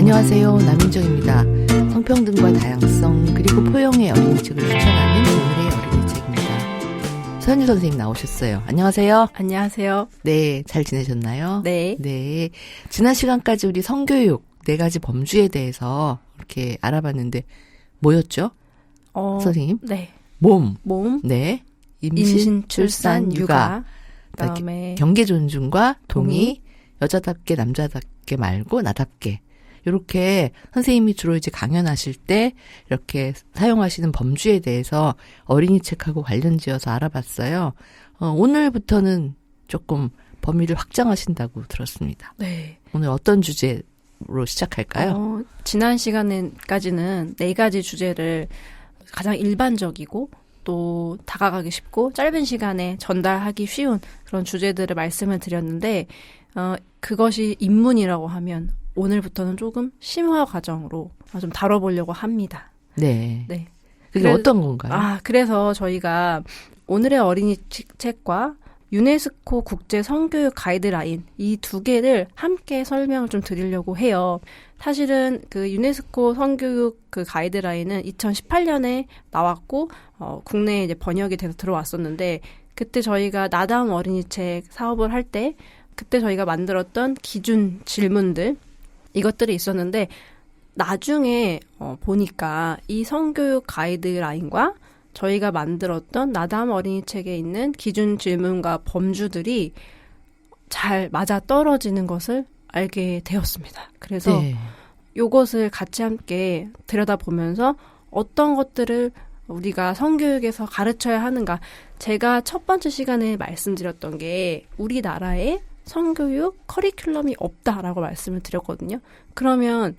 안녕하세요. 남인정입니다. 성평등과 다양성 그리고 포용의 어린이책을 추천하는 오늘의 어린이책입니다. 서현주 선생님 나오셨어요. 안녕하세요. 안녕하세요. 네, 잘 지내셨나요? 네. 네. 지난 시간까지 우리 성교육 4가지 범주에 대해서 이렇게 알아봤는데 뭐였죠? 선생님? 네. 몸. 네. 임신, 출산, 육아. 그다음에 경계 존중과 동의, 여자답게 남자답게 말고 나답게. 이렇게 선생님이 주로 이제 강연하실 때 이렇게 사용하시는 범주에 대해서 어린이 책하고 관련지어서 알아봤어요. 오늘부터는 조금 범위를 확장하신다고 들었습니다. 네. 오늘 어떤 주제로 시작할까요? 지난 시간까지는 4가지 주제를 가장 일반적이고 또 다가가기 쉽고 짧은 시간에 전달하기 쉬운 그런 주제들을 말씀을 드렸는데 그것이 인문이라고 하면 오늘부터는 조금 심화 과정으로 좀 다뤄보려고 합니다. 네. 네. 그게 어떤 건가요? 그래서 저희가 오늘의 어린이 책과 유네스코 국제 성교육 가이드라인 이 2개를 함께 설명을 좀 드리려고 해요. 사실은 그 유네스코 성교육 그 가이드라인은 2018년에 나왔고 국내에 이제 번역이 돼서 들어왔었는데 그때 저희가 나다운 어린이책 사업을 할 때 그때 저희가 만들었던 기준 질문들 이것들이 있었는데 나중에 보니까 이 성교육 가이드라인과 저희가 만들었던 나다움 어린이책에 있는 기준 질문과 범주들이 잘 맞아 떨어지는 것을 알게 되었습니다. 그래서 이것을 같이 함께 들여다보면서 어떤 것들을 우리가 성교육에서 가르쳐야 하는가. 제가 첫 번째 시간에 말씀드렸던 게 우리나라에 성교육 커리큘럼이 없다라고 말씀을 드렸거든요. 그러면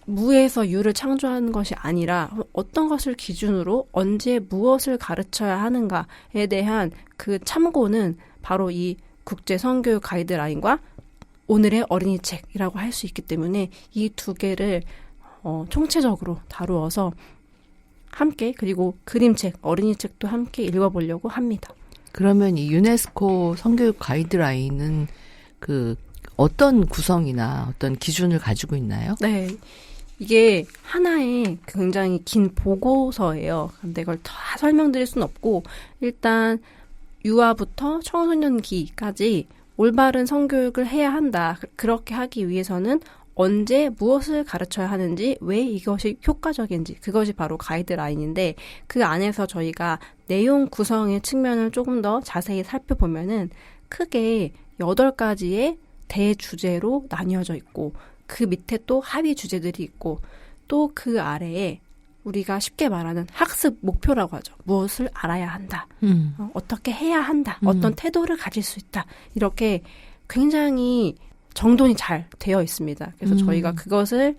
무에서 유를 창조하는 것이 아니라 어떤 것을 기준으로 언제 무엇을 가르쳐야 하는가에 대한 그 참고는 바로 이 국제 성교육 가이드라인과 오늘의 어린이책이라고 할 수 있기 때문에 이 2개를 총체적으로 다루어서 함께 그리고 그림책, 어린이책도 함께 읽어보려고 합니다. 그러면 이 유네스코 성교육 가이드라인은 그 어떤 구성이나 어떤 기준을 가지고 있나요? 네. 이게 하나의 굉장히 긴 보고서예요. 근데 이걸 다 설명드릴 수는 없고 일단 유아부터 청소년기까지 올바른 성교육을 해야 한다. 그렇게 하기 위해서는 언제 무엇을 가르쳐야 하는지 왜 이것이 효과적인지 그것이 바로 가이드라인인데 그 안에서 저희가 내용 구성의 측면을 조금 더 자세히 살펴보면은 크게 8가지의 대주제로 나뉘어져 있고 그 밑에 또 하위 주제들이 있고 또 그 아래에 우리가 쉽게 말하는 학습 목표라고 하죠. 무엇을 알아야 한다. 어떻게 해야 한다. 어떤 태도를 가질 수 있다. 이렇게 굉장히 정돈이 잘 되어 있습니다. 그래서 저희가 그것을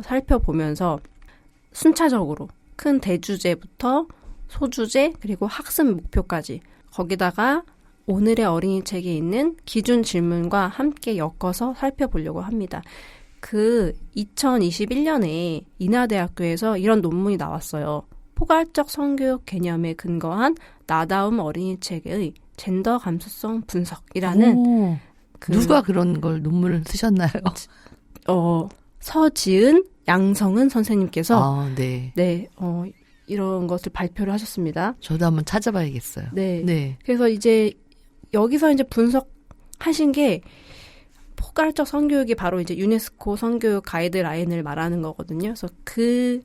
살펴보면서 순차적으로 큰 대주제부터 소주제 그리고 학습 목표까지 거기다가 오늘의 어린이책에 있는 기준 질문과 함께 엮어서 살펴보려고 합니다. 그 2021년에 인하대학교에서 이런 논문이 나왔어요. 포괄적 성교육 개념에 근거한 나다움 어린이책의 젠더 감수성 분석이라는 누가 그런 걸 논문을 쓰셨나요? 서지은, 양성은 선생님께서 네, 이런 것을 발표를 하셨습니다. 저도 한번 찾아봐야겠어요. 네. 그래서 이제 여기서 이제 분석하신 게 포괄적 성교육이 바로 이제 유네스코 성교육 가이드라인을 말하는 거거든요. 그래서 그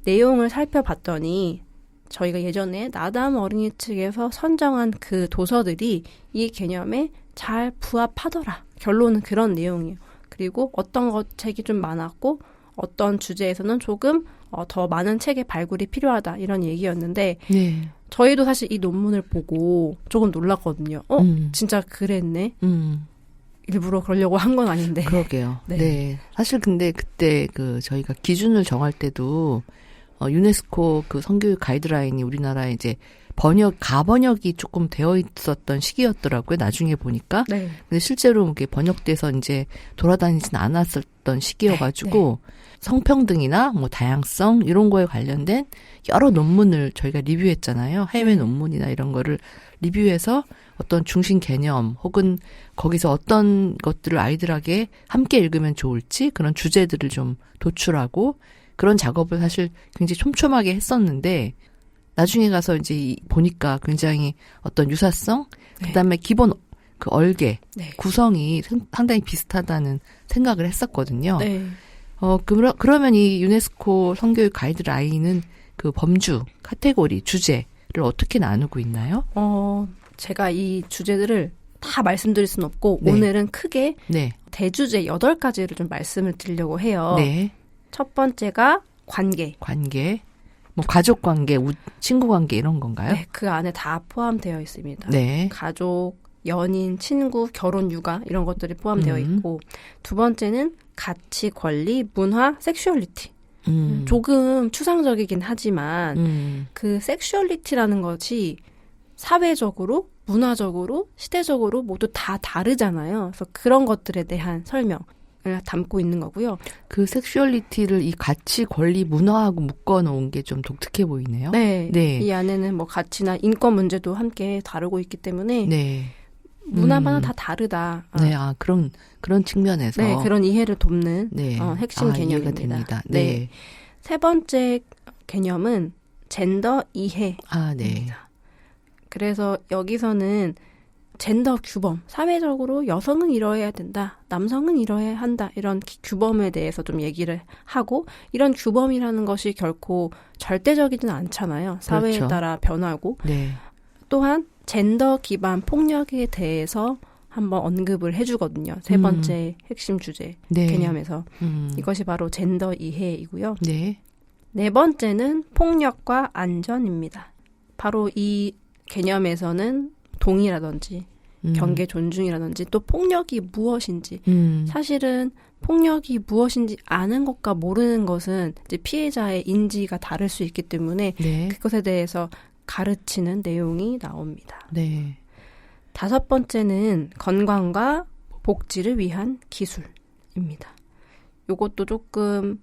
내용을 살펴봤더니 저희가 예전에 나다움 어린이 측에서 선정한 그 도서들이 이 개념에 잘 부합하더라. 결론은 그런 내용이에요. 그리고 어떤 책이 좀 많았고 어떤 주제에서는 조금 더 많은 책의 발굴이 필요하다. 이런 얘기였는데 저희도 사실 이 논문을 보고 조금 놀랐거든요. 진짜 그랬네. 일부러 그러려고 한 건 아닌데. 그러게요. 네. 사실 근데 그때 저희가 기준을 정할 때도 유네스코 그 성교육 가이드라인이 우리나라에 이제 가번역이 조금 되어 있었던 시기였더라고요. 나중에 보니까. 근데 실제로 이게 번역돼서 이제 돌아다니진 않았었던 시기여가지고 성평등이나 뭐 다양성 이런 거에 관련된 여러 논문을 저희가 리뷰했잖아요. 해외 논문이나 이런 거를 리뷰해서 어떤 중심 개념 혹은 거기서 어떤 것들을 아이들에게 함께 읽으면 좋을지 그런 주제들을 좀 도출하고 그런 작업을 사실 굉장히 촘촘하게 했었는데 나중에 가서 이제 보니까 굉장히 어떤 유사성, 네. 그다음에 기본 그 얼개, 네. 구성이 상당히 비슷하다는 생각을 했었거든요. 네. 그러면 이 유네스코 성교육 가이드라인은 그 범주, 카테고리, 주제를 어떻게 나누고 있나요? 제가 이 주제들을 다 말씀드릴 수는 없고 네. 오늘은 크게 네. 대주제 8가지를 좀 말씀을 드리려고 해요. 네. 첫 번째가 관계. 관계, 뭐 가족 관계, 친구 관계 이런 건가요? 네, 그 안에 다 포함되어 있습니다. 네. 가족, 연인, 친구, 결혼, 육아 이런 것들이 포함되어 있고 두 번째는 가치, 권리, 문화, 섹슈얼리티. 조금 추상적이긴 하지만 그 섹슈얼리티라는 것이 사회적으로, 문화적으로, 시대적으로 모두 다 다르잖아요. 그래서 그런 것들에 대한 설명을 담고 있는 거고요. 그 섹슈얼리티를 이 가치, 권리, 문화하고 묶어놓은 게 좀 독특해 보이네요. 네, 네. 이 안에는 뭐 가치나 인권 문제도 함께 다루고 있기 때문에 네. 문화마다 다 다르다. 네, 그런 측면에서. 네, 그런 이해를 돕는 네. 핵심 이해가 개념입니다. 됩니다. 네. 네. 세 번째 개념은 젠더 이해입니다. 네. 그래서 여기서는 젠더 규범, 사회적으로 여성은 이러해야 된다, 남성은 이러해야 한다, 이런 규범에 대해서 좀 얘기를 하고, 이런 규범이라는 것이 결코 절대적이진 않잖아요. 사회에 그렇죠. 따라 변하고. 네. 또한 젠더 기반 폭력에 대해서 한번 언급을 해주거든요. 세 번째 핵심 주제 네. 개념에서. 이것이 바로 젠더 이해이고요. 네. 네 번째는 폭력과 안전입니다. 바로 이 개념에서는 동의라든지 경계 존중이라든지 또 폭력이 무엇인지 사실은 폭력이 무엇인지 아는 것과 모르는 것은 이제 피해자의 인지가 다를 수 있기 때문에 네. 그것에 대해서 가르치는 내용이 나옵니다. 네. 다섯 번째는 건강과 복지를 위한 기술입니다. 이것도 조금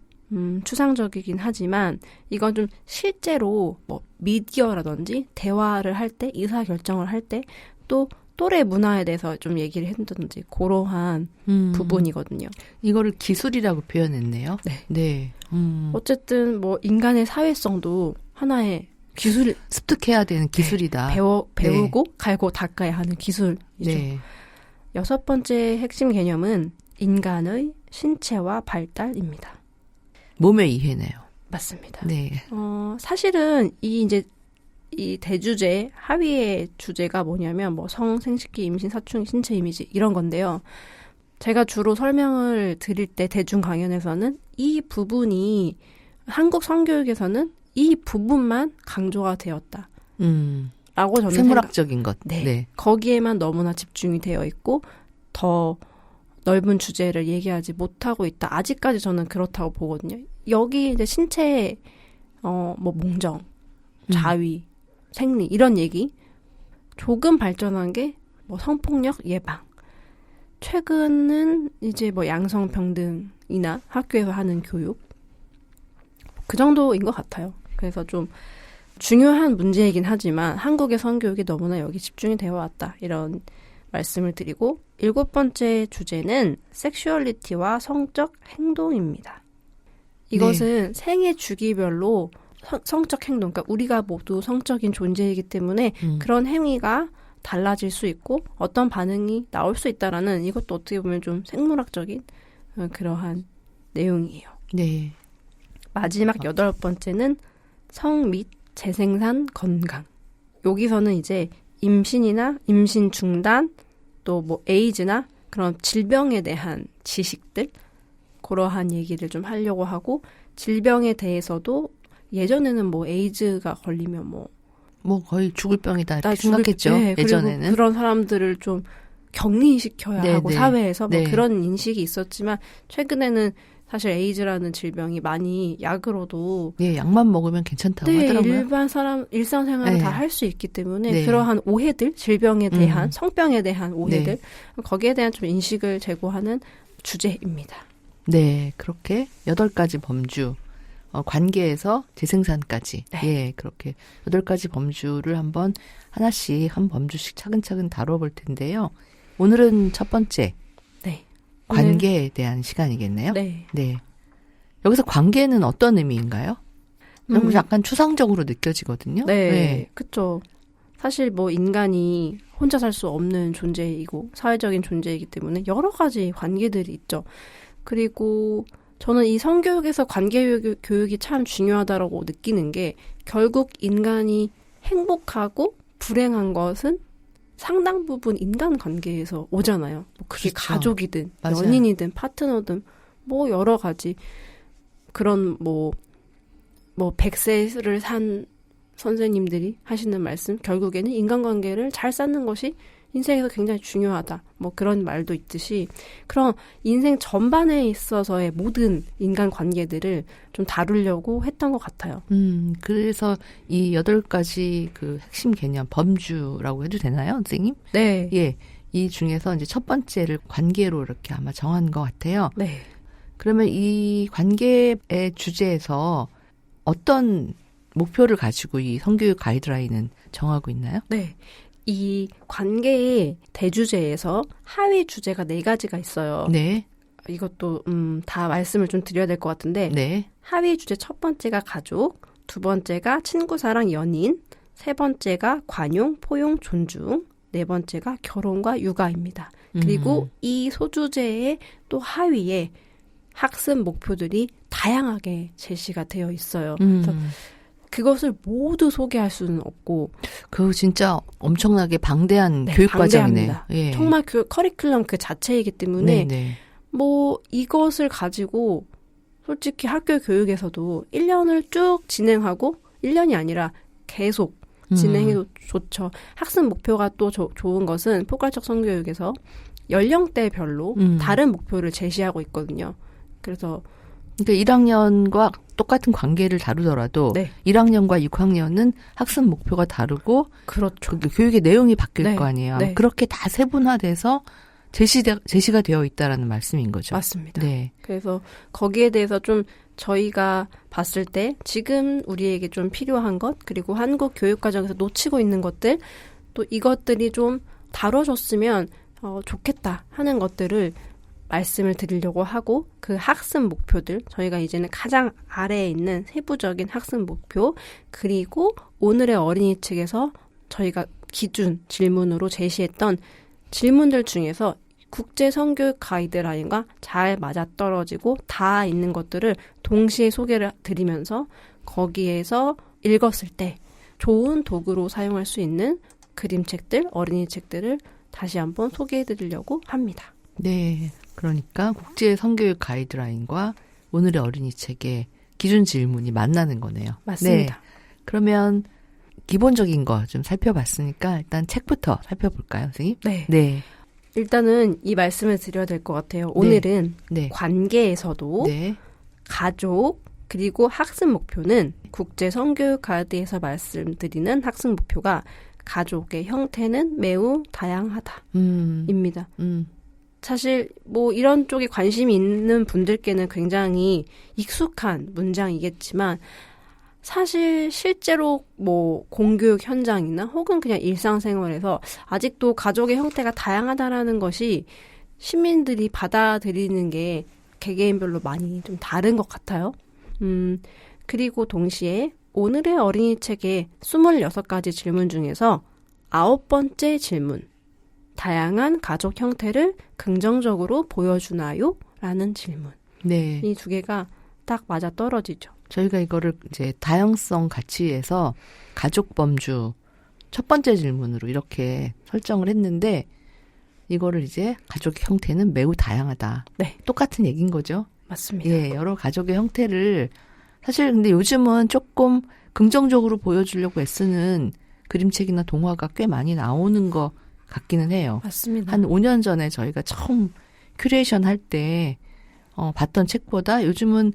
추상적이긴 하지만 이건 좀 실제로 뭐 미디어라든지 대화를 할 때, 의사결정을 할 때 또 또래 문화에 대해서 좀 얘기를 한다든지 그러한 부분이거든요. 이거를 기술이라고 표현했네요. 네. 네. 어쨌든 뭐 인간의 사회성도 하나의 기술, 습득해야 되는 기술이다. 배우고 갈고 닦아야 하는 기술이죠. 네. 여섯 번째 핵심 개념은 인간의 신체와 발달입니다. 몸의 이해네요. 맞습니다. 네. 사실은 이 대주제 하위의 주제가 뭐냐면 뭐 성, 생식기, 임신, 사춘기, 신체 이미지 이런 건데요. 제가 주로 설명을 드릴 때 대중 강연에서는 이 부분이 한국 성교육에서는 이 부분만 강조가 되었다. 라고 저는 생물학적인 것. 네. 네. 거기에만 너무나 집중이 되어 있고 더 넓은 주제를 얘기하지 못하고 있다. 아직까지 저는 그렇다고 보거든요. 여기 이제 신체 뭐 몽정, 자위, 생리 이런 얘기 조금 발전한 게 뭐 성폭력 예방. 최근은 이제 뭐 양성평등이나 학교에서 하는 교육 그 정도인 것 같아요. 그래서 좀 중요한 문제이긴 하지만 한국의 성교육이 너무나 여기 집중이 되어 왔다. 이런 말씀을 드리고 일곱 번째 주제는 섹슈얼리티와 성적 행동입니다. 이것은 네. 생애 주기별로 성적 행동, 그러니까 우리가 모두 성적인 존재이기 때문에 그런 행위가 달라질 수 있고 어떤 반응이 나올 수 있다라는 이것도 어떻게 보면 좀 생물학적인 그러한 내용이에요. 네. 마지막 여덟 번째는 성 및 재생산 건강. 여기서는 이제 임신이나 임신 중단 또 뭐 에이즈나 그런 질병에 대한 지식들 그러한 얘기를 좀 하려고 하고 질병에 대해서도 예전에는 뭐 에이즈가 걸리면 뭐 거의 죽을 병이다 이렇게 나 생각했죠. 네, 예전에는. 그리고 그런 사람들을 좀 격리시켜야 네, 하고 네. 사회에서 뭐 네. 그런 인식이 있었지만 최근에는 사실 에이즈라는 질병이 많이 약으로도 예, 약만 먹으면 괜찮다고 하더라고요. 일반 사람 일상생활을 네. 다 할 수 있기 때문에 네. 그러한 오해들, 질병에 대한 성병에 대한 오해들 거기에 대한 좀 인식을 제고하는 주제입니다. 네, 그렇게 8가지 범주 관계에서 재생산까지. 네. 예, 그렇게 8가지 범주를 한번 하나씩 한 범주씩 차근차근 다뤄볼 텐데요. 오늘은 첫 번째 네. 관계에 대한 시간이겠네요. 네. 네. 여기서 관계는 어떤 의미인가요? 좀 약간 추상적으로 느껴지거든요. 네. 그쵸. 사실 뭐 인간이 혼자 살 수 없는 존재이고 사회적인 존재이기 때문에 여러 가지 관계들이 있죠. 그리고 저는 이 성교육에서 관계 교육이 참 중요하다고 느끼는 게 결국 인간이 행복하고 불행한 것은 상당 부분 인간관계에서 오잖아요. 뭐 그게 그렇죠. 가족이든 맞아요. 연인이든 파트너든 뭐 여러 가지 그런 뭐 100세를 산 선생님들이 하시는 말씀 결국에는 인간관계를 잘 쌓는 것이 인생에서 굉장히 중요하다. 뭐 그런 말도 있듯이 그런 인생 전반에 있어서의 모든 인간관계들을 좀 다루려고 했던 것 같아요. 그래서 이 8가지 그 핵심 개념, 범주라고 해도 되나요, 선생님? 네. 예. 이 중에서 이제 첫 번째를 관계로 이렇게 아마 정한 것 같아요. 네. 그러면 이 관계의 주제에서 어떤 목표를 가지고 이 성교육 가이드라인은 정하고 있나요? 네. 이 관계의 대주제에서 하위 주제가 4가지가 있어요. 네. 이것도 다 말씀을 좀 드려야 될 것 같은데 네. 하위 주제 첫 번째가 가족, 두 번째가 친구, 사랑, 연인, 세 번째가 관용, 포용, 존중, 네 번째가 결혼과 육아입니다. 그리고 이 소주제의 또 하위에 학습 목표들이 다양하게 제시가 되어 있어요. 그래서 그것을 모두 소개할 수는 없고 그 진짜 엄청나게 방대한 네, 교육 과정이네요. 방대합니다. 예. 정말 커리큘럼 그 자체이기 때문에 네. 뭐 이것을 가지고 솔직히 학교 교육에서도 1년을 쭉 진행하고 1년이 아니라 계속 진행해도 좋죠. 학습 목표가 또 좋은 것은 포괄적 성교육에서 연령대별로 다른 목표를 제시하고 있거든요. 그래서 그러니까 1학년과 똑같은 관계를 다루더라도 네. 1학년과 6학년은 학습 목표가 다르고 그렇죠. 그 교육의 내용이 바뀔 네. 거 아니에요. 네. 그렇게 다 세분화돼서 제시가 되어 있다라는 말씀인 거죠. 맞습니다. 네. 그래서 거기에 대해서 좀 저희가 봤을 때 지금 우리에게 좀 필요한 것 그리고 한국 교육과정에서 놓치고 있는 것들 또 이것들이 좀 다뤄졌으면 좋겠다 하는 것들을 말씀을 드리려고 하고 그 학습 목표들 저희가 이제는 가장 아래에 있는 세부적인 학습 목표 그리고 오늘의 어린이 측에서 저희가 기준 질문으로 제시했던 질문들 중에서 국제 성교육 가이드라인과 잘 맞아떨어지고 다 있는 것들을 동시에 소개를 드리면서 거기에서 읽었을 때 좋은 도구로 사용할 수 있는 그림책들, 어린이 책들을 다시 한번 소개해 드리려고 합니다. 네. 그러니까 국제 성교육 가이드라인과 오늘의 어린이 책의 기준 질문이 만나는 거네요. 맞습니다. 네. 그러면 기본적인 거 좀 살펴봤으니까 일단 책부터 살펴볼까요, 선생님? 네. 네. 일단은 이 말씀을 드려야 될 것 같아요. 오늘은 네. 관계에서도 네. 가족 그리고 학습 목표는 국제 성교육 가이드에서 말씀드리는 학습 목표가 가족의 형태는 매우 다양하다. 입니다. 사실 뭐 이런 쪽에 관심이 있는 분들께는 굉장히 익숙한 문장이겠지만 사실 실제로 뭐 공교육 현장이나 혹은 그냥 일상생활에서 아직도 가족의 형태가 다양하다라는 것이 시민들이 받아들이는 게 개개인별로 많이 좀 다른 것 같아요. 그리고 동시에 오늘의 어린이 책의 26가지 질문 중에서 9번째 질문. 다양한 가족 형태를 긍정적으로 보여주나요? 라는 질문. 네. 이 두 개가 딱 맞아 떨어지죠. 저희가 이거를 이제 다양성 가치에서 가족 범주 첫 번째 질문으로 이렇게 설정을 했는데 이거를 이제 가족의 형태는 매우 다양하다. 네. 똑같은 얘기인 거죠. 맞습니다. 예, 여러 가족의 형태를 사실 근데 요즘은 조금 긍정적으로 보여주려고 애쓰는 그림책이나 동화가 꽤 많이 나오는 것 같기는 해요. 맞습니다. 한 5년 전에 저희가 처음 큐레이션 할 때 봤던 책보다 요즘은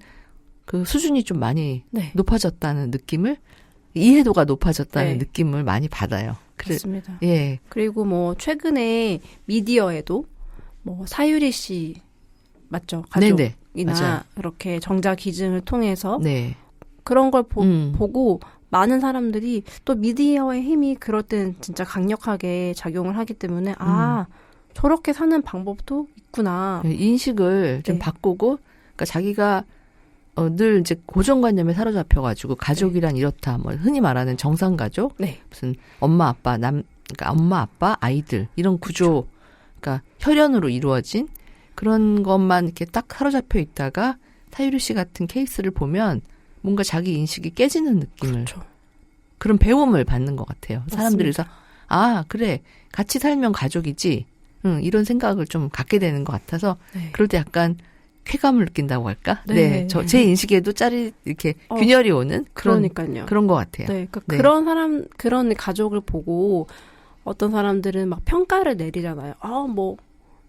그 수준이 좀 많이 네. 높아졌다는 느낌을 이해도가 높아졌다는 네. 느낌을 많이 받아요. 맞습니다. 예. 그리고 뭐 최근에 미디어에도 뭐 사유리 씨 맞죠? 가족이나 네네. 맞아요. 이렇게 정자 기증을 통해서 네. 그런 걸 음. 보고 많은 사람들이 또 미디어의 힘이 그럴 땐 진짜 강력하게 작용을 하기 때문에 저렇게 사는 방법도 있구나. 인식을 좀 네. 바꾸고, 그러니까 자기가 늘 이제 고정관념에 사로잡혀가지고 가족이란 이렇다. 뭐 흔히 말하는 정상가족, 네. 무슨 엄마 아빠 그러니까 엄마 아빠 아이들 이런 구조, 그러니까 혈연으로 이루어진 그런 것만 이렇게 딱 사로잡혀 있다가 사유리 씨 같은 케이스를 보면 뭔가 자기 인식이 깨지는 느낌을 그렇죠. 그런 배움을 받는 것 같아요. 사람들이 맞습니다. 그래서 그래 같이 살면 가족이지. 이런 생각을 좀 갖게 되는 것 같아서 네. 그럴 때 약간 쾌감을 느낀다고 할까? 네. 제 인식에도 이렇게 균열이 오는 그러니까요. 그런 것 같아요. 네, 그러니까 네. 그런 가족을 보고 어떤 사람들은 막 평가를 내리잖아요. 뭐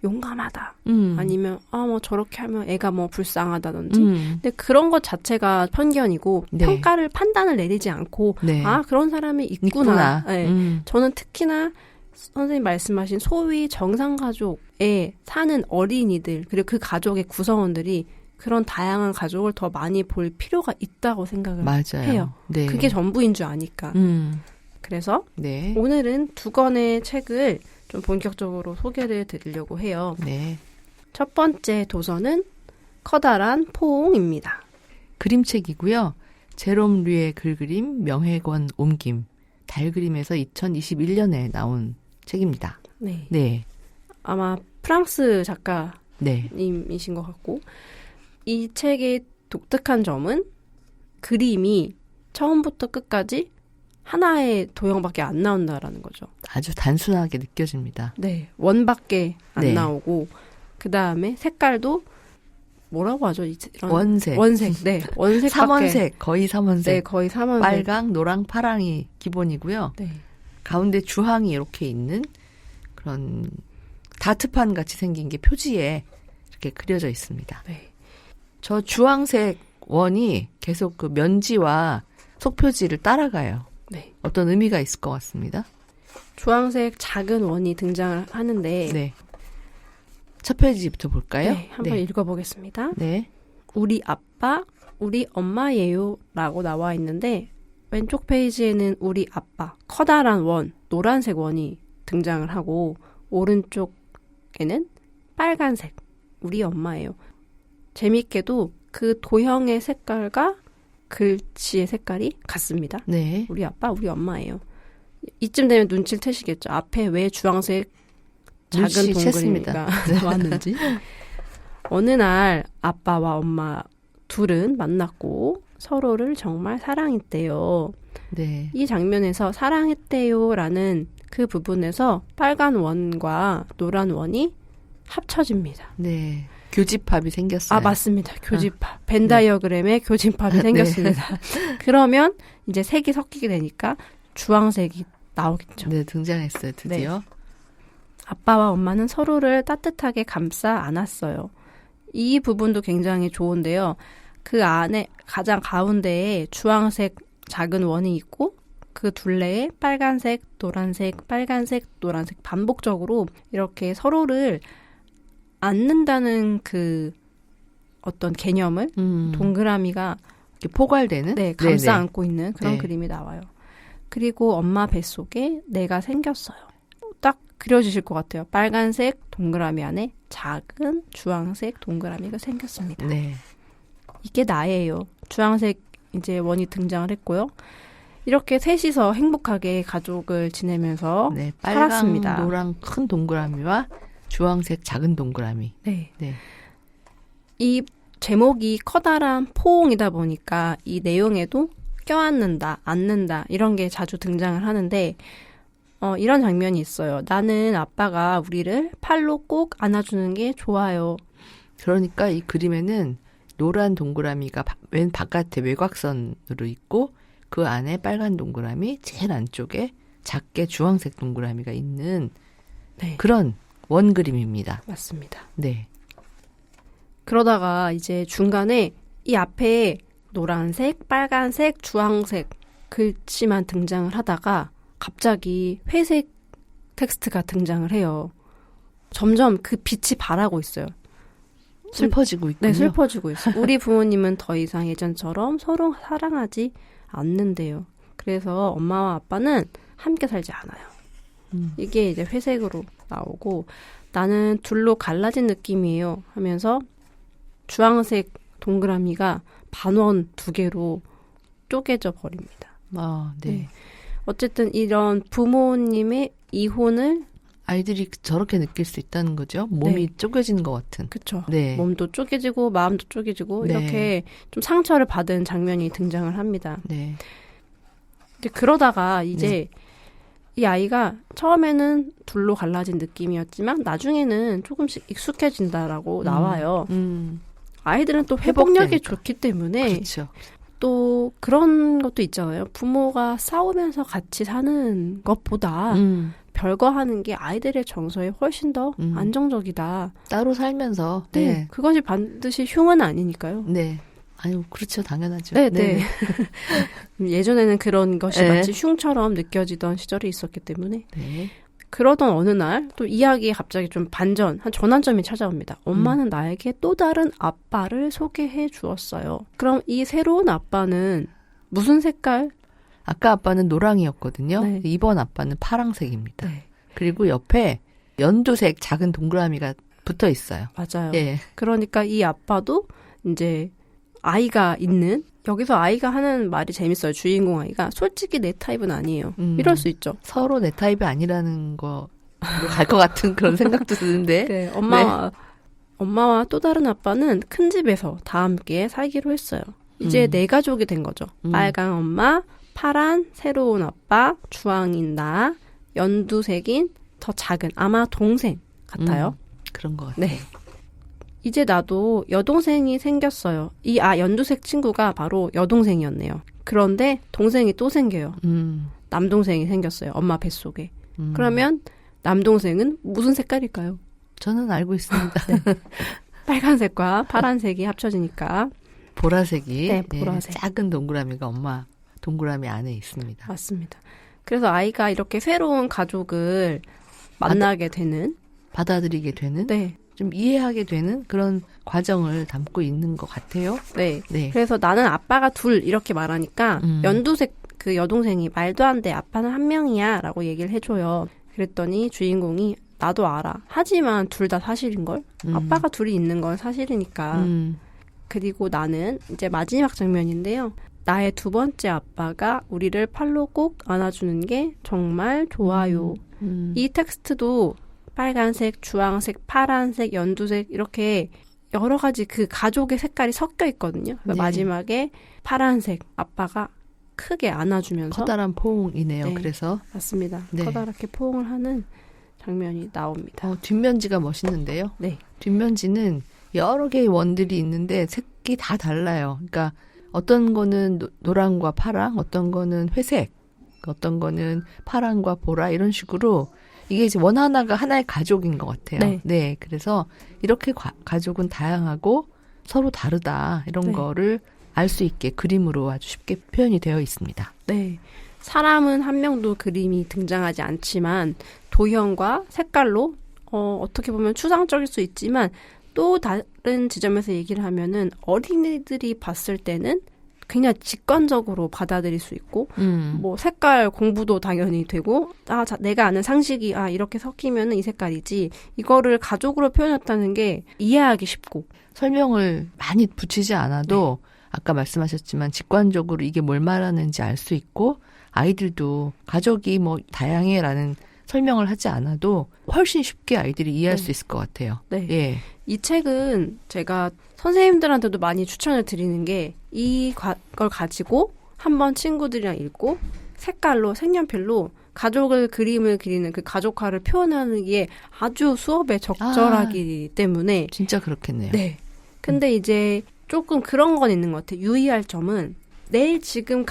용감하다. 아니면 뭐 저렇게 하면 애가 뭐 불쌍하다든지. 근데 그런 것 자체가 편견이고 네. 평가를 판단을 내리지 않고 네. 그런 사람이 있구나. 네. 저는 특히나 선생님 말씀하신 소위 정상가족에 사는 어린이들 그리고 그 가족의 구성원들이 그런 다양한 가족을 더 많이 볼 필요가 있다고 생각을 맞아요. 해요. 네. 그게 전부인 줄 아니까. 그래서 네. 오늘은 2권의 책을 좀 본격적으로 소개를 드리려고 해요. 네. 첫 번째 도서는 커다란 포옹입니다. 그림책이고요. 제롬 류의 글그림 명회권 옮김 달그림에서 2021년에 나온 책입니다. 네. 네. 아마 프랑스 네. 작가님이신 것 같고 이 책의 독특한 점은 그림이 처음부터 끝까지 하나의 도형밖에 안 나온다라는 거죠. 아주 단순하게 느껴집니다. 네. 원밖에 안 네. 나오고 그 다음에 색깔도 뭐라고 하죠? 이런 원색. 네. 원색밖에. 삼원색, 거의 삼원색. 네, 거의 삼원색. 빨강, 노랑, 파랑이 기본이고요. 네. 가운데 주황이 이렇게 있는 그런 다트판 같이 생긴 게 표지에 이렇게 그려져 있습니다. 네. 저 주황색 원이 계속 그 면지와 속표지를 따라가요. 네. 어떤 의미가 있을 것 같습니다. 주황색 작은 원이 등장을 하는데 네. 첫 페이지부터 볼까요? 네, 한번 읽어보겠습니다. 네. 우리 아빠, 우리 엄마예요 라고 나와 있는데 왼쪽 페이지에는 우리 아빠, 커다란 원, 노란색 원이 등장을 하고 오른쪽에는 빨간색, 우리 엄마예요. 재밌게도 그 도형의 색깔과 글씨의 색깔이 같습니다. 네. 우리 아빠, 우리 엄마예요. 이쯤 되면 눈치를 채시겠죠. 앞에 왜 주황색 작은 동그리가 나왔는지. 어느 날 아빠와 엄마 둘은 만났고 서로를 정말 사랑했대요. 네. 이 장면에서 사랑했대요라는 그 부분에서 빨간 원과 노란 원이 합쳐집니다. 네. 교집합이 생겼어요. 맞습니다. 교집합. 벤 다이어그램에 교집합이 생겼습니다. 그러면 이제 색이 섞이게 되니까 주황색이 나오겠죠. 네, 등장했어요. 드디어. 네. 아빠와 엄마는 서로를 따뜻하게 감싸 안았어요. 이 부분도 굉장히 좋은데요. 그 안에 가장 가운데에 주황색 작은 원이 있고 그 둘레에 빨간색, 노란색, 빨간색, 노란색 반복적으로 이렇게 서로를 안는다는 그 어떤 개념을 동그라미가 이렇게 포괄되는? 네, 감싸 네네. 안고 있는 그런 네. 그림이 나와요. 그리고 엄마 뱃속에 내가 생겼어요. 딱 그려지실 것 같아요. 빨간색 동그라미 안에 작은 주황색 동그라미가 생겼습니다. 네. 이게 나예요. 주황색 이제 원이 등장을 했고요. 이렇게 셋이서 행복하게 가족을 지내면서 네. 빨강, 살았습니다. 노랑 큰 동그라미와 주황색 작은 동그라미. 네. 네. 이 제목이 커다란 포옹이다 보니까 이 내용에도 껴안는다, 안는다 이런 게 자주 등장을 하는데 이런 장면이 있어요. 나는 아빠가 우리를 팔로 꼭 안아주는 게 좋아요. 그러니까 이 그림에는 노란 동그라미가 왼 바깥에 외곽선으로 있고 그 안에 빨간 동그라미 제일 안쪽에 작게 주황색 동그라미가 있는 네. 그런 원 그림입니다. 맞습니다. 네. 그러다가 이제 중간에 이 앞에 노란색, 빨간색, 주황색 글씨만 등장을 하다가 갑자기 회색 텍스트가 등장을 해요. 점점 그 빛이 바라고 있어요. 슬퍼지고 있군요. 네, 슬퍼지고 있어요. 우리 부모님은 더 이상 예전처럼 서로 사랑하지 않는데요. 그래서 엄마와 아빠는 함께 살지 않아요. 이게 이제 회색으로 나오고 나는 둘로 갈라진 느낌이에요 하면서 주황색 동그라미가 반원 2개로 쪼개져 버립니다. 아, 네. 네. 어쨌든 이런 부모님의 이혼을 아이들이 저렇게 느낄 수 있다는 거죠. 몸이 네. 쪼개지는 것 같은. 그쵸. 네. 몸도 쪼개지고 마음도 쪼개지고 네. 이렇게 좀 상처를 받은 장면이 등장을 합니다. 네. 이제 그러다가 이제 이 아이가 처음에는 둘로 갈라진 느낌이었지만 나중에는 조금씩 익숙해진다라고 나와요. 아이들은 또 회복력이 회복되니까. 좋기 때문에 그렇죠. 또 그런 것도 있잖아요. 부모가 싸우면서 같이 사는 것보다 별거 하는 게 아이들의 정서에 훨씬 더 안정적이다. 따로 살면서. 네. 네. 그것이 반드시 흉은 아니니까요. 네. 아유, 그렇죠. 당연하죠. 네, 네. 예전에는 그런 것이 네. 마치 흉처럼 느껴지던 시절이 있었기 때문에 네. 그러던 어느 날 또 이야기에 갑자기 좀 반전, 한 전환점이 찾아옵니다. 엄마는 나에게 또 다른 아빠를 소개해 주었어요. 그럼 이 새로운 아빠는 무슨 색깔? 아까 아빠는 노랑이었거든요. 네. 이번 아빠는 파랑색입니다. 네. 그리고 옆에 연두색 작은 동그라미가 붙어 있어요. 맞아요. 예. 그러니까 이 아빠도 이제 아이가 있는 여기서 아이가 하는 말이 재밌어요. 주인공 아이가 솔직히 내 타입은 아니에요. 이럴 수 있죠. 서로 내 타입이 아니라는 거 갈 것 같은 그런 생각도 드는데. 네, 엄마와 또 다른 아빠는 큰 집에서 다 함께 살기로 했어요. 이제 내 가족이 된 거죠. 빨강 엄마, 파란 새로운 아빠, 주황인 나, 연두색인 더 작은 아마 동생 같아요. 그런 것 같아요. 네. 이제 나도 여동생이 생겼어요. 이 연두색 친구가 바로 여동생이었네요. 그런데 동생이 또 생겨요. 남동생이 생겼어요. 엄마 뱃속에. 그러면 남동생은 무슨 색깔일까요? 저는 알고 있습니다. 네. 빨간색과 파란색이 합쳐지니까. 보라색이. 네, 보라색. 예, 작은 동그라미가 엄마 동그라미 안에 있습니다. 맞습니다. 그래서 아이가 이렇게 새로운 가족을 만나게 되는. 받아들이게 되는. 네. 좀 이해하게 되는 그런 과정을 담고 있는 것 같아요. 네. 네. 그래서 나는 아빠가 둘 이렇게 말하니까 연두색 그 여동생이 말도 안 돼. 아빠는 한 명이야 라고 얘기를 해줘요. 그랬더니 주인공이 나도 알아. 하지만 둘 다 사실인걸? 아빠가 둘이 있는 건 사실이니까. 그리고 나는 이제 마지막 장면인데요. 나의 두 번째 아빠가 우리를 팔로 꼭 안아주는 게 정말 좋아요. 이 텍스트도 빨간색, 주황색, 파란색, 연두색 이렇게 여러 가지 그 가족의 색깔이 섞여 있거든요. 그래서 네. 마지막에 파란색 아빠가 크게 안아주면서 커다란 포옹이네요. 네. 그래서 맞습니다. 네. 커다랗게 포옹을 하는 장면이 나옵니다. 뒷면지가 멋있는데요. 네. 뒷면지는 여러 개의 원들이 있는데 색이 다 달라요. 그러니까 어떤 거는 노랑과 파랑, 어떤 거는 회색, 어떤 거는 파랑과 보라 이런 식으로 이게 이제 원 하나가 하나의 가족인 것 같아요. 네. 그래서 이렇게 가족은 다양하고 서로 다르다 이런 네. 거를 알 수 있게 그림으로 아주 쉽게 표현이 되어 있습니다. 네. 사람은 한 명도 그림이 등장하지 않지만 도형과 색깔로 어떻게 보면 추상적일 수 있지만 또 다른 지점에서 얘기를 하면은 어린이들이 봤을 때는 그냥 직관적으로 받아들일 수 있고 뭐 색깔 공부도 당연히 되고 내가 아는 상식이 이렇게 섞이면 이 색깔이지 이거를 가족으로 표현했다는 게 이해하기 쉽고 설명을 많이 붙이지 않아도 아까 말씀하셨지만 직관적으로 이게 뭘 말하는지 알 수 있고 아이들도 가족이 뭐 다양해라는 설명을 하지 않아도 훨씬 쉽게 아이들이 이해할 수 있을 것 같아요. 네. 예. 이 책은 제가 선생님들한테도 많이 추천을 드리는 게 이걸 가지고 한번 친구들이랑 읽고 색깔로 색연필로 가족을 그림을 그리는 그 가족화를 표현하는 게 아주 수업에 적절하기 때문에 진짜 그렇겠네요. 네. 근데 이제 조금 그런 건 있는 것 같아요. 유의할 점은 내일 지금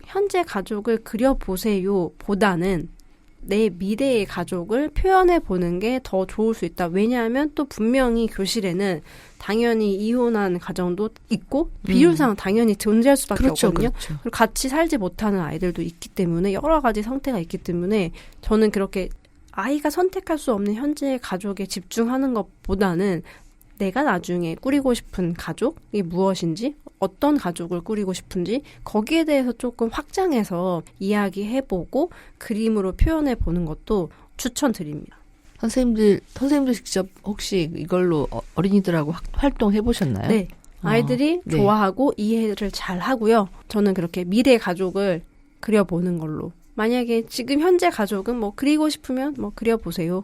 현재 가족을 그려보세요 보다는 내 미래의 가족을 표현해 보는 게 더 좋을 수 있다. 왜냐하면 또 분명히 교실에는 당연히 이혼한 가정도 있고 비율상 당연히 존재할 수밖에 없거든요. 그렇죠. 그리고 같이 살지 못하는 아이들도 있기 때문에 여러 가지 상태가 있기 때문에 저는 그렇게 아이가 선택할 수 없는 현재의 가족에 집중하는 것보다는 내가 나중에 꾸리고 싶은 가족이 무엇인지, 어떤 가족을 꾸리고 싶은지 거기에 대해서 조금 확장해서 이야기해보고 그림으로 표현해보는 것도 추천드립니다. 선생님들 직접 혹시 이걸로 어린이들하고 활동해 보셨나요? 네. 아이들이 네. 좋아하고 이해를 잘 하고요. 저는 그렇게 미래 가족을 그려보는 걸로. 만약에 지금 현재 가족은 뭐 그리고 싶으면 뭐 그려보세요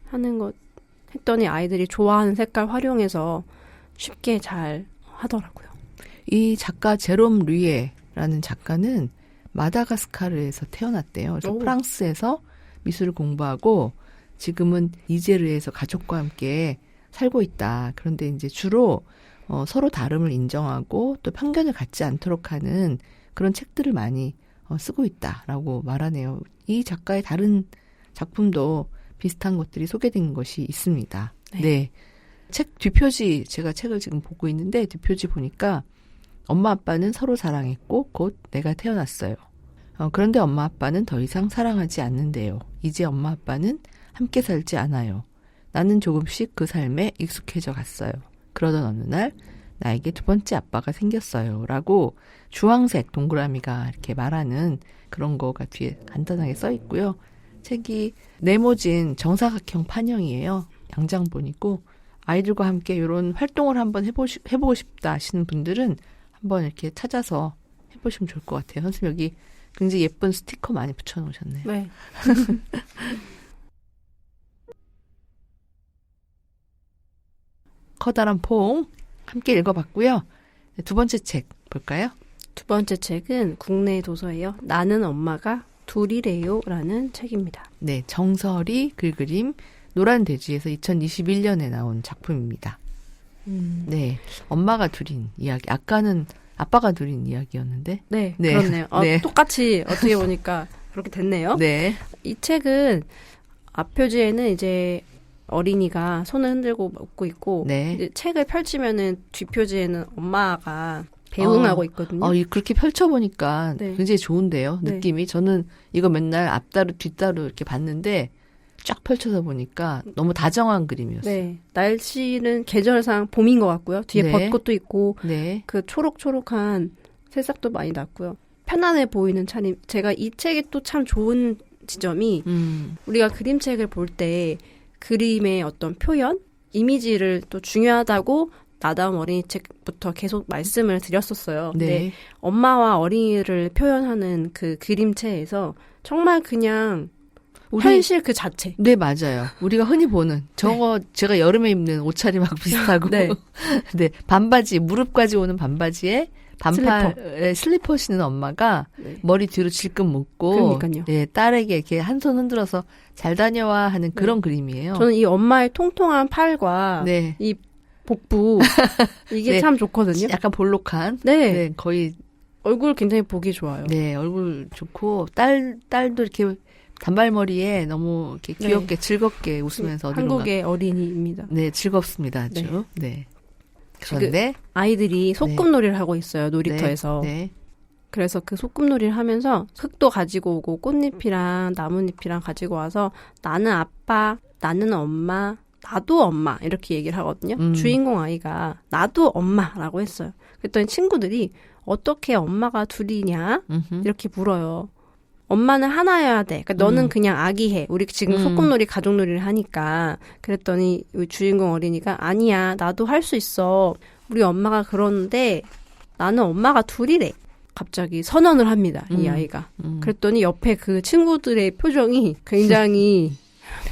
하는 것 했더니 아이들이 좋아하는 색깔 활용해서 쉽게 잘 하더라고요. 이 작가 제롬 류에라는 작가는 마다가스카르에서 태어났대요. 그래서 오. 프랑스에서 미술을 공부하고 지금은 니제르에서 가족과 함께 살고 있다. 그런데 이제 주로 서로 다름을 인정하고 또 편견을 갖지 않도록 하는 그런 책들을 많이 쓰고 있다라고 말하네요. 이 작가의 다른 작품도 비슷한 것들이 소개된 것이 있습니다. 네. 네. 책 뒷표지, 제가 책을 지금 보고 있는데 뒷표지 보니까 엄마 아빠는 서로 사랑했고 곧 내가 태어났어요. 그런데 엄마 아빠는 더 이상 사랑하지 않는데요. 이제 엄마 아빠는 함께 살지 않아요. 나는 조금씩 그 삶에 익숙해져 갔어요. 그러던 어느 날 나에게 두 번째 아빠가 생겼어요. 라고 주황색 동그라미가 이렇게 말하는 그런 거가 뒤에 간단하게 써 있고요. 책이 네모진 정사각형 판형이에요. 양장본이고 아이들과 함께 이런 활동을 한번 해보고 싶다 하시는 분들은 한번 이렇게 찾아서 해보시면 좋을 것 같아요. 선생님 여기 굉장히 예쁜 스티커 많이 붙여놓으셨네요. 네. 커다란 퐁 함께 읽어봤고요. 두 번째 책 볼까요? 두 번째 책은 국내 도서예요. 나는 엄마가 둘이래요라는 책입니다. 네, 정설이 글그림 노란 돼지에서 2021년에 나온 작품입니다. 네, 엄마가 둘인 이야기. 아까는 아빠가 둘인 이야기였는데. 네, 네. 그렇네요. 네. 똑같이 어떻게 보니까 그렇게 됐네요. 네, 이 책은 앞표지에는 이제 어린이가 손을 흔들고 먹고 있고 네. 이제 책을 펼치면은 뒷표지에는 엄마가 배웅하고 있거든요. 그렇게 펼쳐보니까 네. 굉장히 좋은데요. 네. 느낌이. 저는 이거 맨날 앞다루 뒷다루 이렇게 봤는데 쫙 펼쳐서 보니까 너무 다정한 그림이었어요. 네, 날씨는 계절상 봄인 것 같고요. 뒤에 네. 벚꽃도 있고 네. 그 초록초록한 새싹도 많이 났고요. 편안해 보이는 차림. 제가 이 책이 또 참 좋은 지점이 우리가 그림책을 볼 때 그림의 어떤 표현, 이미지를 또 중요하다고 나다운 어린이 책부터 계속 말씀을 드렸었어요. 근데 네. 엄마와 어린이를 표현하는 그 그림체에서 정말 그냥 현실 그 자체. 네, 맞아요. 우리가 흔히 보는 저거 제가 여름에 입는 옷차림하고 비슷하고 네. 네, 반바지 무릎까지 오는 반바지에 반팔에 슬리퍼 신는 엄마가 네. 머리 뒤로 질끈 묶고 그러니까요. 네, 딸에게 이렇게 한 손 흔들어서 잘 다녀와 하는 그런 그림이에요. 저는 이 엄마의 통통한 팔과 네. 이 복부 이게 네. 참 좋거든요. 약간 볼록한 네. 네, 거의 얼굴 굉장히 보기 좋아요. 네, 얼굴 좋고 딸도 이렇게 단발머리에 너무 이렇게 귀엽게 즐겁게 웃으면서 어디론가 한국의 어린이입니다. 네, 즐겁습니다. 아주. 네. 그런데 아이들이 소꿉놀이를 하고 있어요. 놀이터에서. 네. 그래서 그 소꿉놀이를 하면서 흙도 가지고 오고 꽃잎이랑 나뭇잎이랑 가지고 와서 나는 아빠, 나는 엄마, 나도 엄마 이렇게 얘기를 하거든요. 주인공 아이가 나도 엄마라고 했어요. 그랬더니 친구들이 어떻게 엄마가 둘이냐 이렇게 물어요. 엄마는 하나여야 돼. 그러니까 너는 그냥 아기해. 우리 지금 소꿉놀이 가족놀이를 하니까. 그랬더니 주인공 어린이가 아니야. 나도 할 수 있어. 우리 엄마가 그러는데 나는 엄마가 둘이래. 갑자기 선언을 합니다. 이 아이가. 그랬더니 옆에 그 친구들의 표정이 굉장히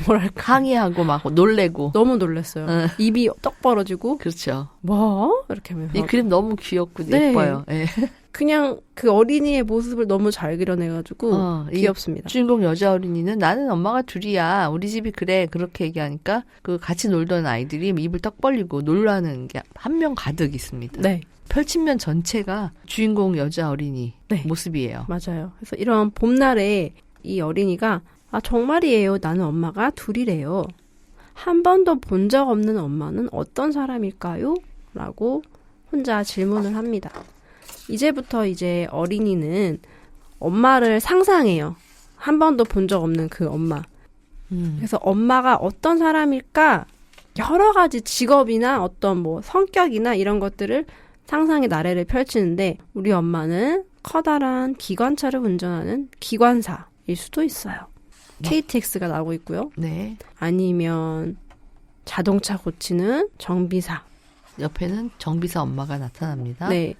뭐랄까. 항의하고 막 놀래고. 너무 놀랐어요. 입이 떡 벌어지고. 그렇죠. 뭐? 이렇게 하면서. 이 그림 너무 귀엽고 네. 예뻐요. 네. 그냥 그 어린이의 모습을 너무 잘 그려내가지고 귀엽습니다. 주인공 여자 어린이는 나는 엄마가 둘이야. 우리 집이 그래. 그렇게 얘기하니까 그 같이 놀던 아이들이 입을 떡 벌리고 놀라는 게 한 명 가득 있습니다. 네. 펼치면 전체가 주인공 여자 어린이 네. 모습이에요. 맞아요. 그래서 이런 봄날에 이 어린이가 아 정말이에요. 나는 엄마가 둘이래요. 한 번도 본 적 없는 엄마는 어떤 사람일까요? 라고 혼자 질문을 합니다. 이제부터 이제 어린이는 엄마를 상상해요. 한 번도 본 적 없는 그 엄마. 그래서 엄마가 어떤 사람일까 여러 가지 직업이나 어떤 뭐 성격이나 이런 것들을 상상의 나래를 펼치는데 우리 엄마는 커다란 기관차를 운전하는 기관사일 수도 있어요. KTX가 나오고 있고요. 네. 아니면 자동차 고치는 정비사. 옆에는 정비사 엄마가 나타납니다. 네.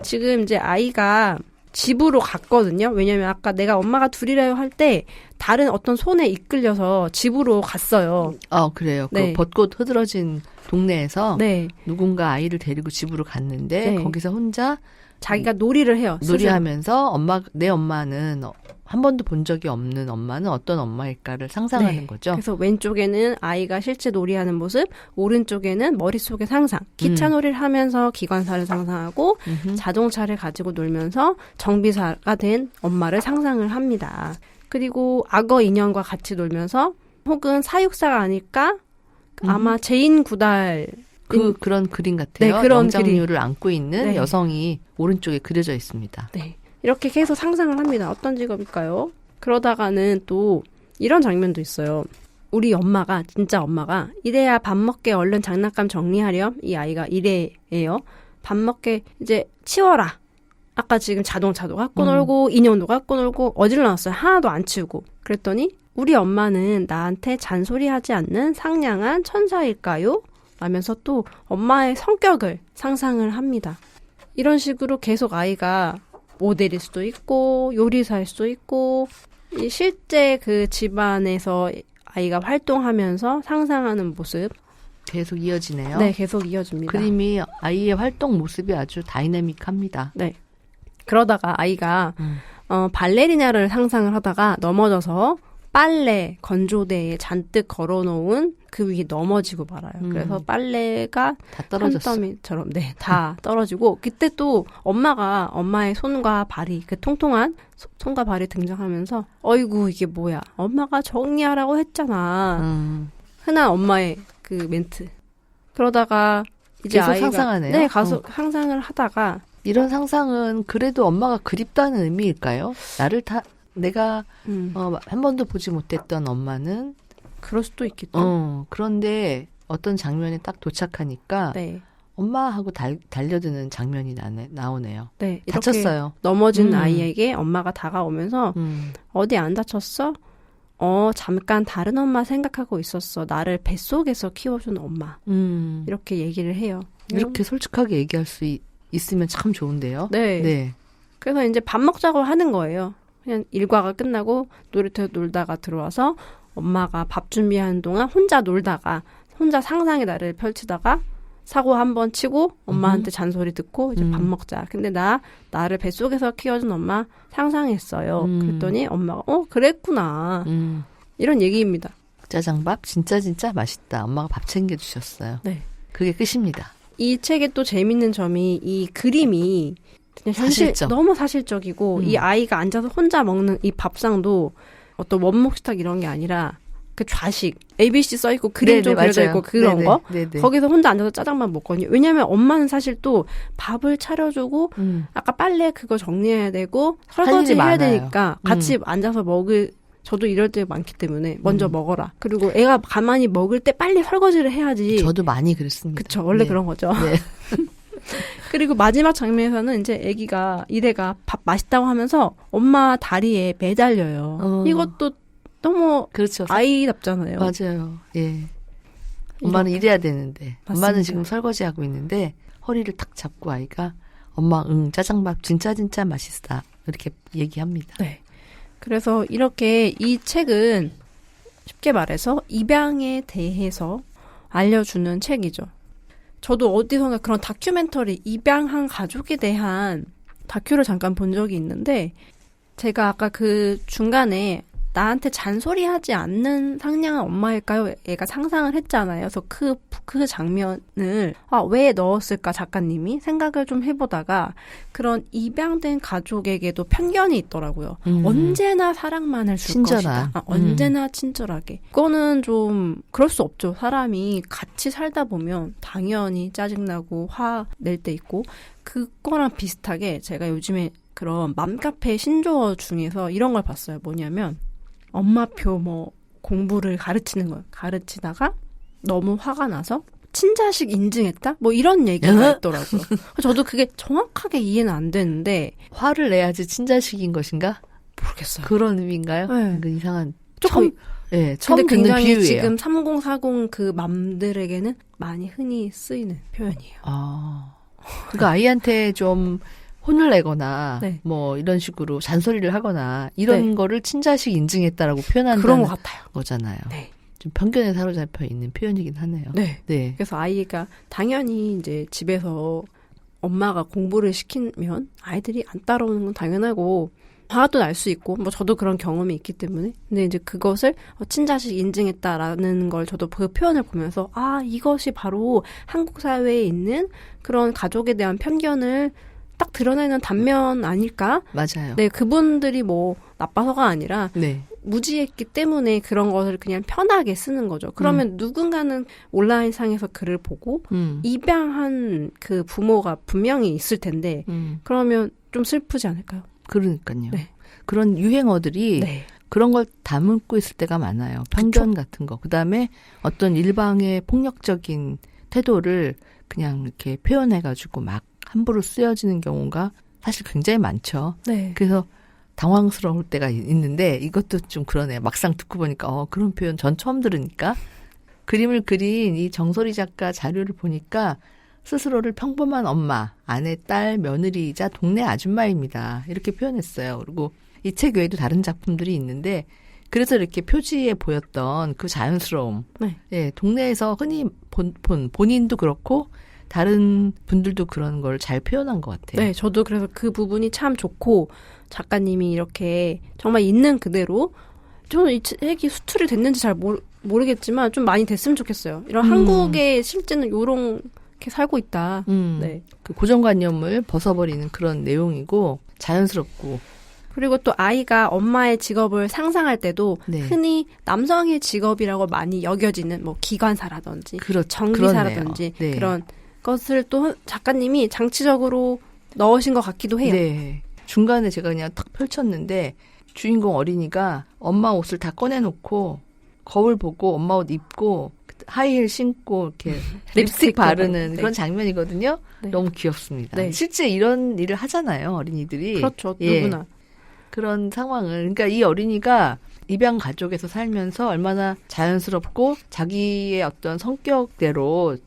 지금 이제 아이가 집으로 갔거든요. 왜냐면 아까 내가 엄마가 둘이래요 할 때 다른 어떤 손에 이끌려서 집으로 갔어요. 그래요. 네. 그 벚꽃 흐드러진 동네에서 네. 누군가 아이를 데리고 집으로 갔는데 네. 거기서 혼자 자기가 놀이를 해요. 스스로. 놀이하면서 내 엄마는 한 번도 본 적이 없는 엄마는 어떤 엄마일까를 상상하는 네. 거죠. 그래서 왼쪽에는 아이가 실제 놀이하는 모습, 오른쪽에는 머릿속의 상상. 기차 놀이를 하면서 기관사를 상상하고 자동차를 가지고 놀면서 정비사가 된 엄마를 상상을 합니다. 그리고 악어 인형과 같이 놀면서 혹은 사육사가 아닐까? 아마 제인 구달 그런 그림 같아요. 네, 그런 영장류를 안고 있는 네. 여성이 오른쪽에 그려져 있습니다. 네. 이렇게 계속 상상을 합니다. 어떤 직업일까요? 그러다가는 또 이런 장면도 있어요. 우리 엄마가, 진짜 엄마가 이래야 밥 먹게 얼른 장난감 정리하렴. 이 아이가 이래예요. 밥 먹게 이제 치워라. 아까 지금 자동차도 갖고 놀고 인형도 갖고 놀고 어질러놨어요. 하나도 안 치우고. 그랬더니 우리 엄마는 나한테 잔소리하지 않는 상냥한 천사일까요? 라면서 또 엄마의 성격을 상상을 합니다. 이런 식으로 계속 아이가 모델일 수도 있고 요리사일 수도 있고 실제 그 집안에서 아이가 활동하면서 상상하는 모습 계속 이어지네요. 네, 계속 이어집니다. 그림이 아이의 활동 모습이 아주 다이내믹합니다. 네. 그러다가 아이가 발레리나를 상상을 하다가 넘어져서 빨래 건조대에 잔뜩 걸어놓은 그 위에 넘어지고 말아요. 그래서 빨래가 다 떨어졌어요. 산더미처럼 다 떨어지고 그때 또 엄마의 손과 발이 그 통통한 손과 발이 등장하면서 어이구 이게 뭐야 엄마가 정리하라고 했잖아. 흔한 엄마의 그 멘트. 그러다가 이제 계속 아이가 상상하네요. 네, 가서 상상을 하다가 이런 상상은 그래도 엄마가 그립다는 의미일까요? 내가 한 번도 보지 못했던 엄마는 그럴 수도 있겠죠. 그런데 어떤 장면에 딱 도착하니까 네. 엄마하고 달려드는 장면이 나오네요. 네. 이렇게 다쳤어요. 넘어진 아이에게 엄마가 다가오면서 어디 안 다쳤어? 잠깐 다른 엄마 생각하고 있었어. 나를 뱃속에서 키워준 엄마. 이렇게 얘기를 해요. 이렇게 솔직하게 얘기할 수 있으면 참 좋은데요. 네. 네. 그래서 이제 밥 먹자고 하는 거예요. 그냥 일과가 끝나고 놀이터에 놀다가 들어와서 엄마가 밥 준비하는 동안 혼자 상상의 나를 펼치다가 사고 한번 치고 엄마한테 잔소리 듣고 이제 밥 먹자. 근데 나를 뱃속에서 키워준 엄마 상상했어요. 그랬더니 엄마가 그랬구나. 이런 얘기입니다. 짜장밥 진짜 맛있다. 엄마가 밥 챙겨주셨어요. 네. 그게 끝입니다. 이 책의 또 재밌는 점이 이 그림이 그냥 사실적. 너무 사실적이고 이 아이가 앉아서 혼자 먹는 이 밥상도 어떤 원목식탁 이런 게 아니라 그 좌식 ABC 써있고 그림 좀 그려져 있고 그런 네네, 거 네네. 거기서 혼자 앉아서 짜장밥 먹거든요. 왜냐하면 엄마는 사실 또 밥을 차려주고 아까 빨래 그거 정리해야 되고 설거지 해야 되니까 같이 앉아서 저도 이럴 때 많기 때문에 먼저 먹어라. 그리고 애가 가만히 먹을 때 빨리 설거지를 해야지. 저도 많이 그랬습니다. 그쵸. 원래 네. 그런 거죠. 네. 그리고 마지막 장면에서는 이제 아기가 이래가 밥 맛있다고 하면서 엄마 다리에 매달려요. 이것도 너무 그렇죠. 아이답잖아요. 맞아요. 예. 엄마는 이래야 되는데 맞습니다. 엄마는 지금 설거지하고 있는데 허리를 탁 잡고 아이가 엄마 짜장밥 진짜 맛있다 이렇게 얘기합니다. 네. 그래서 이렇게 이 책은 쉽게 말해서 입양에 대해서 알려주는 책이죠. 저도 어디선가 그런 다큐멘터리 입양한 가족에 대한 다큐를 잠깐 본 적이 있는데 제가 아까 그 중간에 나한테 잔소리하지 않는 상냥한 엄마일까요? 애가 상상을 했잖아요. 그래서 그 장면을 왜 넣었을까 작가님이 생각을 좀 해보다가 그런 입양된 가족에게도 편견이 있더라고요. 언제나 사랑만을 줄 친절한. 것이다. 언제나 친절하게. 그거는 좀 그럴 수 없죠. 사람이 같이 살다 보면 당연히 짜증나고 화 낼 때 있고 그거랑 비슷하게 제가 요즘에 그런 맘카페 신조어 중에서 이런 걸 봤어요. 뭐냐면 엄마표 공부를 가르치는 거예요. 가르치다가 너무 화가 나서 친자식 인증했다? 뭐 이런 얘기가 있더라고요. 저도 그게 정확하게 이해는 안 되는데 화를 내야지 친자식인 것인가? 모르겠어요. 그런 의미인가요? 네. 그 이상한 조금 처음 근데 듣는 굉장히 비유예요. 지금 3040 그 맘들에게는 많이 흔히 쓰이는 표현이에요. 그러니까 아이한테 좀 혼을 내거나 네. 뭐 이런 식으로 잔소리를 하거나 이런 네. 거를 친자식 인증했다라고 표현한다는 그런 것 같아요. 거잖아요. 네. 좀 편견에 사로잡혀 있는 표현이긴 하네요. 네. 네. 그래서 아이가 당연히 이제 집에서 엄마가 공부를 시키면 아이들이 안 따라오는 건 당연하고 화도 날 수 있고 뭐 저도 그런 경험이 있기 때문에 근데 이제 그것을 친자식 인증했다라는 걸 저도 그 표현을 보면서 이것이 바로 한국 사회에 있는 그런 가족에 대한 편견을 딱 드러내는 단면 아닐까? 맞아요. 네, 그분들이 뭐 나빠서가 아니라 네. 무지했기 때문에 그런 것을 그냥 편하게 쓰는 거죠. 그러면 누군가는 온라인상에서 글을 보고 입양한 그 부모가 분명히 있을 텐데 그러면 좀 슬프지 않을까요? 그러니까요. 네. 그런 유행어들이 네. 그런 걸 담고 있을 때가 많아요. 편견 같은 거. 그다음에 어떤 일방의 폭력적인 태도를 그냥 이렇게 표현해가지고 막 함부로 쓰여지는 경우가 사실 굉장히 많죠. 네. 그래서 당황스러울 때가 있는데 이것도 좀 그러네요. 막상 듣고 보니까 그런 표현 전 처음 들으니까 그림을 그린 이 정소리 작가 자료를 보니까 스스로를 평범한 엄마, 아내, 딸, 며느리이자 동네 아줌마입니다. 이렇게 표현했어요. 그리고 이 책 외에도 다른 작품들이 있는데 그래서 이렇게 표지에 보였던 그 자연스러움. 네. 예, 동네에서 흔히 본인도 그렇고 다른 분들도 그런 걸 잘 표현한 것 같아요. 네, 저도 그래서 그 부분이 참 좋고 작가님이 이렇게 정말 있는 그대로 저는 이 책이 수출이 됐는지 잘 모르겠지만 좀 많이 됐으면 좋겠어요. 이런 한국에 실제는 요렇게 살고 있다. 네. 그 고정관념을 벗어버리는 그런 내용이고 자연스럽고 그리고 또 아이가 엄마의 직업을 상상할 때도 네. 흔히 남성의 직업이라고 많이 여겨지는 뭐 기관사라든지 그렇죠. 전기사라든지 네. 그런 것을 또 작가님이 장치적으로 넣으신 것 같기도 해요. 네. 중간에 제가 그냥 탁 펼쳤는데 주인공 어린이가 엄마 옷을 다 꺼내놓고 거울 보고 엄마 옷 입고 하이힐 신고 이렇게 립스틱 바르는 네. 그런 장면이거든요. 네. 너무 귀엽습니다. 네. 실제 이런 일을 하잖아요. 어린이들이. 그렇죠. 예. 누구나. 그런 상황을 그러니까 이 어린이가 입양 가족에서 살면서 얼마나 자연스럽고 자기의 어떤 성격대로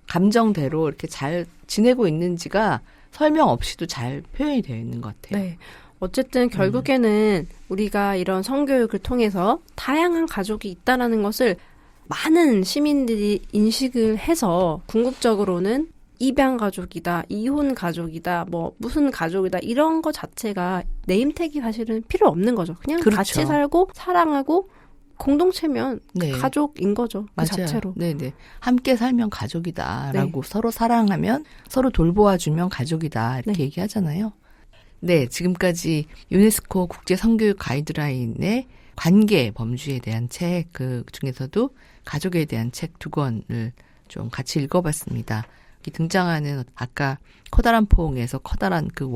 감정대로 이렇게 잘 지내고 있는지가 설명 없이도 잘 표현이 되어 있는 것 같아요. 네. 어쨌든 결국에는 우리가 이런 성교육을 통해서 다양한 가족이 있다라는 것을 많은 시민들이 인식을 해서 궁극적으로는 입양 가족이다, 이혼 가족이다, 뭐 무슨 가족이다 이런 거 자체가 네임택이 사실은 필요 없는 거죠. 그냥 그렇죠. 같이 살고 사랑하고 공동체면 네. 가족인 거죠. 그 맞아요. 자체로. 네네. 함께 살면 가족이다라고 서로 사랑하면 서로 돌보아주면 가족이다 이렇게 네. 얘기하잖아요. 네, 지금까지 유네스코 국제 성교육 가이드라인의 관계 범주에 대한 책 그 중에서도 가족에 대한 책 2권을 좀 같이 읽어봤습니다. 이 등장하는 아까 커다란 포옹에서 커다란 그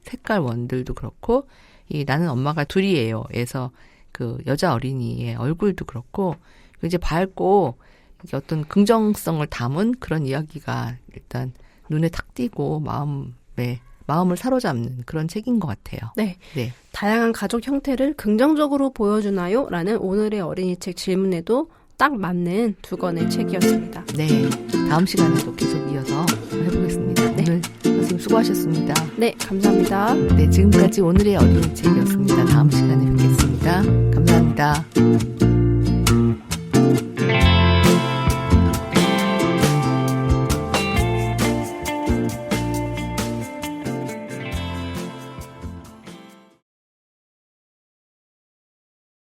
색깔 원들도 그렇고 이 나는 엄마가 둘이에요에서 그 여자 어린이의 얼굴도 그렇고 이제 밝고 이게 어떤 긍정성을 담은 그런 이야기가 일단 눈에 탁 띄고 마음을 사로잡는 그런 책인 것 같아요. 네. 네. 다양한 가족 형태를 긍정적으로 보여주나요? 라는 오늘의 어린이책 질문에도 딱 맞는 2권의 책이었습니다. 네. 다음 시간에도 계속 이어서 해보겠습니다. 네. 오늘 선생님 수고하셨습니다. 네, 감사합니다. 네, 지금까지 오늘의 어린이책이었습니다. 다음 시간에 뵙겠습니다. 감사합니다.